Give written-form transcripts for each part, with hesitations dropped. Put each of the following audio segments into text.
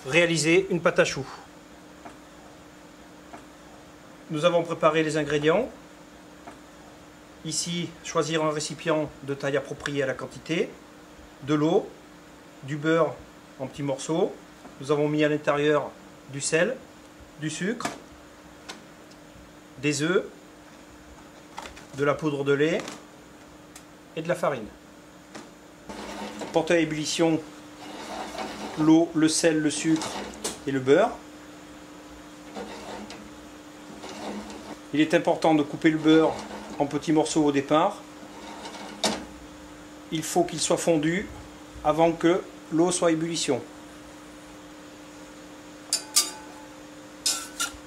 réaliser une pâte à choux. Nous avons préparé les ingrédients. Ici, choisir un récipient de taille appropriée à la quantité, de l'eau, du beurre en petits morceaux. Nous avons mis à l'intérieur du sel, du sucre, des œufs, de la poudre de lait et de la farine. Porter à ébullition l'eau, le sel, le sucre et le beurre. Il est important de couper le beurre en petits morceaux au départ. Il faut qu'il soit fondu avant que l'eau soit à ébullition.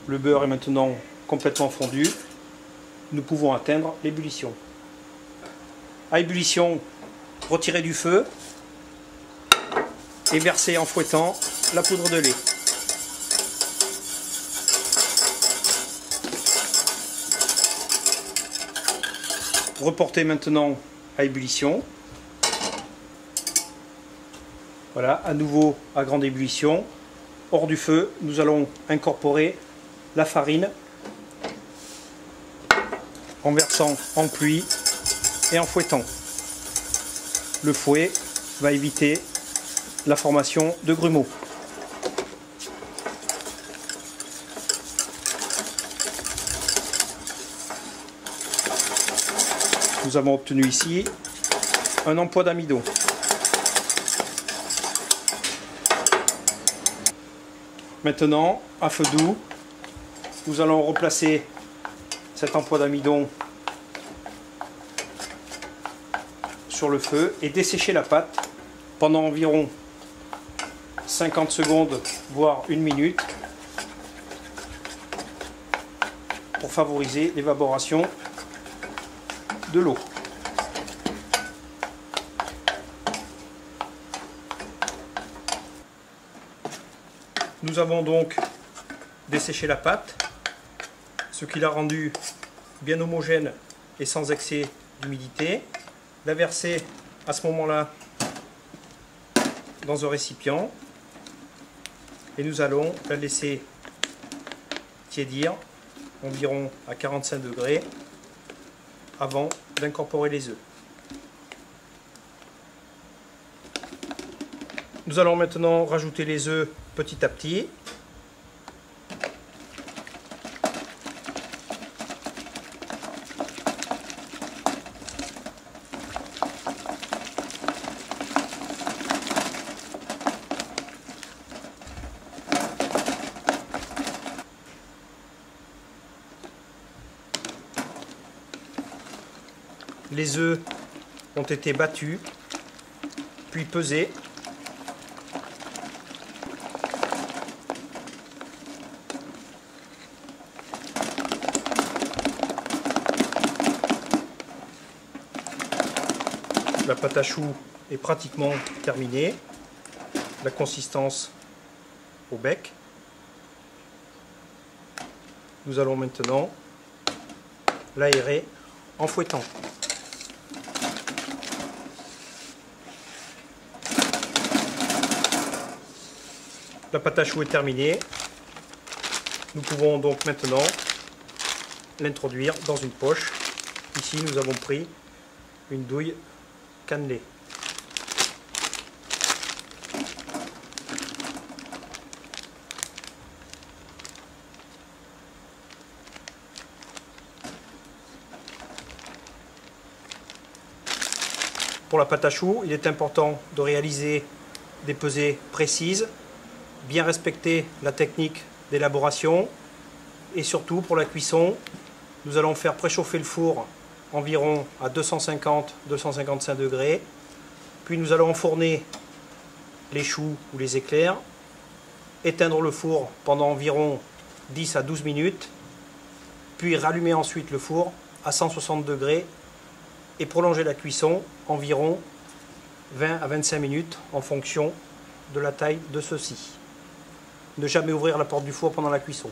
Le beurre est maintenant complètement fondu. Nous pouvons atteindre l'ébullition. À ébullition, retirer du feu et verser en fouettant la poudre de lait. Reporter maintenant à ébullition. Voilà, à nouveau à grande ébullition. Hors du feu, nous allons incorporer la farine en versant en pluie et en fouettant. Le fouet va éviter la formation de grumeaux. Nous avons obtenu ici un emploi d'amidon. Maintenant, à feu doux, nous allons replacer cet emploi d'amidon sur le feu et dessécher la pâte pendant environ 50 secondes, voire 1 minute, pour favoriser l'évaporation de l'eau. Nous avons donc desséché la pâte, ce qui l'a rendue bien homogène et sans excès d'humidité. La verser à ce moment-là dans un récipient et nous allons la laisser tiédir environ à 45 degrés avant d'incorporer les œufs. Nous allons maintenant rajouter les œufs petit à petit. Les œufs ont été battus, puis pesés. La pâte à choux est pratiquement terminée. La consistance au bec. Nous allons maintenant l'aérer en fouettant. La pâte à choux est terminée. Nous pouvons donc maintenant l'introduire dans une poche. Ici, nous avons pris une douille cannelée. Pour la pâte à choux, il est important de réaliser des pesées précises, bien respecter la technique d'élaboration et surtout pour la cuisson, nous allons faire préchauffer le four environ à 250-255 degrés, puis nous allons enfourner les choux ou les éclairs, éteindre le four pendant environ 10 à 12 minutes, puis rallumer ensuite le four à 160 degrés et prolonger la cuisson environ 20 à 25 minutes en fonction de la taille de ceux-ci. Ne jamais ouvrir la porte du four pendant la cuisson.